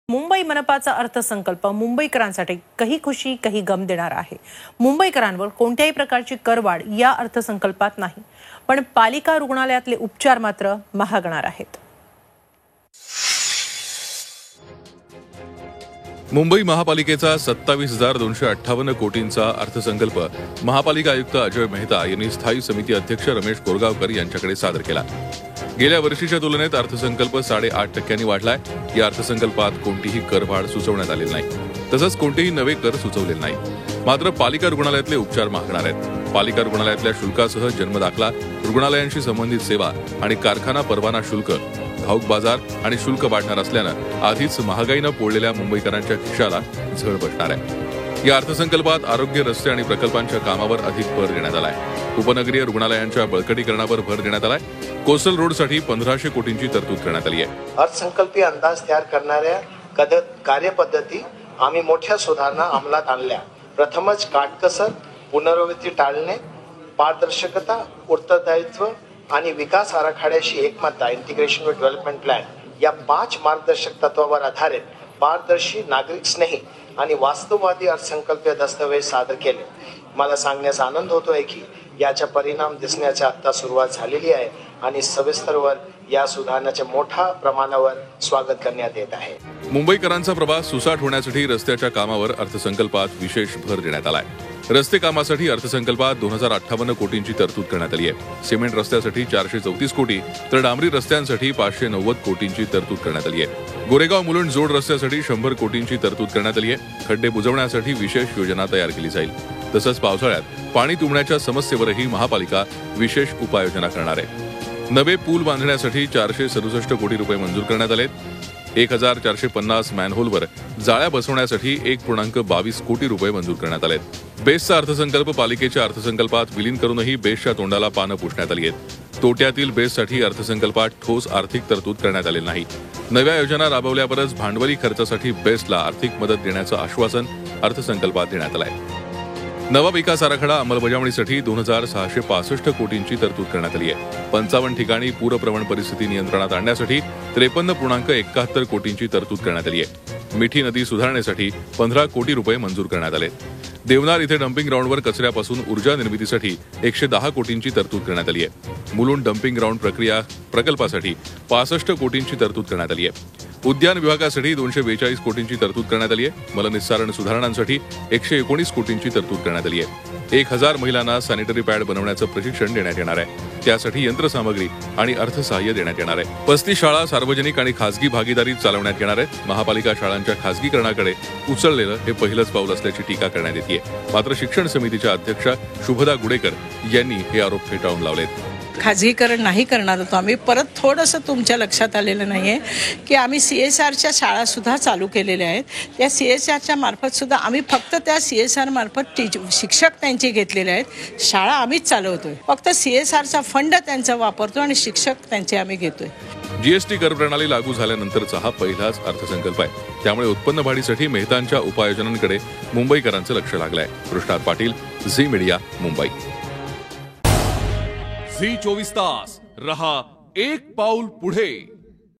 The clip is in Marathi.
मुंबई मनपाचा अर्थसंकल्प मुंबईकरांसाठी काही खुशी काही गम देणार आहे। मुंबईकरांवर कोणत्याही प्रकारची करवाढ या अर्थसंकल्पात नाही, पण पालिका रुग्णालयातले उपचार मात्र महागणार आहेत। मुंबई महापालिकेचा 27,258 कोटींचा अर्थसंकल्प महापालिका आयुक्त अजय मेहता यांनी स्थायी समिती अध्यक्ष रमेश कोरगावकर यांच्याकडे सादर केला। गेल्या वर्षीच्या तुलनेत अर्थसंकल्प 8.5% वाढलाय। या अर्थसंकल्पात कोणतीही करवाढ सुचवण्यात आलेली नाही, तसंच कोणतेही नवे कर सुचवलेले नाही। मात्र पालिका रुग्णालयातले उपचार महागणार आहेत। पालिका रुग्णालयातल्या शुल्कासह जन्मदाखला, रुग्णालयांशी संबंधित सेवा आणि कारखाना परवाना शुल्क, घाऊक बाजार आणि शुल्क वाढणार असल्यानं आधीच महागाईनं पोळलेल्या मुंबईकरांच्या खिशाला झळ बसणार आहे। या अर्थसंकल्पात आरोग्य, रस्ते आणि प्रकल्पांच्या कामावर अधिक भर देण्यात आलाय। उपनगरीय रुग्णालयांच्या बळकटीकरणावर भर देण्यात आलाय। कोस्टल रोडसाठी 1500 कोटींची तरतूद करण्यात आली आहे। अर्थसंकल्पीय अंदाज तयार करणाऱ्या कार्यपद्धती आम्ही मोठ्या सुधारणा अंमलात आणल्या। प्रथमच काटकसर, पुनरावृत्ती टाळणे, पारदर्शकता, उत्तरदायित्व आणि विकास आराखड्याशी एकमतता, इंटिग्रेशन विथ डेव्हलपमेंट प्लॅन या 5 मार्गदर्शक तत्वावर आधारित पारदर्शी, नागरिक स्नेही आणि वास्तववादी अर्थसंकल्पीय दस्तऐवज सादर केले। मला सांगण्याचा आनंद होतोय की याचा परिणाम दिसण्याची आता सुरुवात झालेली आहे आणि सविस्तरवर या सुधारणाचे मोठ्या प्रमाणावर स्वागत करण्यात येत आहे। मुंबईकरांचा प्रवास सुसाट होण्यासाठी रस्त्याच्या कामावर अर्थसंकल्पात विशेष भर देण्यात आलाय। रस्ते कामासाठी अर्थसंकल्पात 2058 कोटींची तरतूद करण्यात आली आहे। सिमेंट रस्त्यासाठी 434 कोटी तर डांबरी रस्त्यांसाठी 590 कोटींची तरतूद करण्यात आली आहे। गोरेगाव मुलुंड जोड रस्त्यासाठी 100 कोटींची तरतूद करण्यात आली आहे। खड्डे बुजवण्यासाठी विशेष योजना तयार केली जाईल। तसंच पावसाळ्यात पाणी तुंबण्याच्या समस्येवरही महापालिका विशेष उपाययोजना करणार आहे। नवे पूल बांधण्यासाठी 467 कोटी रुपये मंजूर करण्यात आलेत। 1450 मॅनहोलवर जाळ्या बसवण्यासाठी 1.22 कोटी रुपये मंजूर करण्यात आलेत। बेस्टचा अर्थसंकल्प पालिकेच्या अर्थसंकल्पात विलीन करूनही बेस्टच्या तोंडाला पानं पुसण्यात आली आहेत। तोट्यातील बेस्टसाठी अर्थसंकल्पात ठोस आर्थिक तरतूद करण्यात आलेली नाही। नव्या योजना राबवल्यावरच भांडवली खर्चासाठी बेस्टला आर्थिक मदत देण्याचं आश्वासन अर्थसंकल्पात देण्यात आलं आहे। नवा विकास आराखडा अंमलबजावणीसाठी 2665 कोटींची तरतूद करण्यात आली आहे। 55 ठिकाणी पूरप्रवण परिस्थिती नियंत्रणात आणण्यासाठी 53.71 कोटींची तरतूद करण्यात आली आहे। मिठी नदी सुधारण्यासाठी 15 कोटी रुपये मंजूर करण्यात आले। देवनार इथे डम्पिंग ग्राउंडवर कचऱ्यापासून ऊर्जा निर्मितीसाठी 110 कोटींची तरतूद करण्यात आली आहे। मुलुंड डम्पिंग ग्राउंड प्रक्रिया प्रकल्पासाठी 65 कोटींची तरतूद करण्यात आली आहे। उद्यान विभागासाठी 242 कोटींची तरतूद करण्यात आली आहे। मलनिस्सारण सुधारणांसाठी 119 कोटींची तरतूद करण्यात आली आहे। 1000 महिलांना सॅनिटरी पॅड बनवण्याचं प्रशिक्षण देण्यात येणार आहे। त्यासाठी यंत्रसामग्री आणि अर्थसहाय्य देण्यात येणार आहे। 35 शाळा सार्वजनिक आणि खासगी भागीदारीत चालवण्यात येणार आहेत। महापालिका शाळांच्या खासगीकरणाकडे उचललेलं हे पहिलंच पाऊल असल्याची टीका करण्यात येते। मात्र शिक्षण समितीच्या अध्यक्षा शुभदा गुडेकर यांनी हे आरोप फेटाळून लावलेत। खाजगीकरण नाही करणार होतो आम्ही। परत थोडंसं तुमच्या लक्षात आलेलं नाहीये की आम्ही CSRच्या शाळा सुद्धा चालू केलेल्या आहेत। त्या CSRच्या मार्फत सुद्धा आम्ही फक्त त्या CSR मार्फत शिक्षक त्यांचे घेतलेले आहेत। शाळा आम्हीच चालवतोय, फक्त CSRचा फंड त्यांचा वापरतो आणि शिक्षक त्यांचे आम्ही घेतोय। GST कर प्रणाली लागू झाल्यानंतरचा हा पहिलाच अर्थसंकल्प आहे। त्यामुळे उत्पन्न वाढीसाठी मेहतांच्या उपाययोजनांकडे मुंबईकरांचं लक्ष लागलंय। कृष्णात पाटील, झी मीडिया, मुंबई। झी 24 तास रहा एक पाऊल पुढे।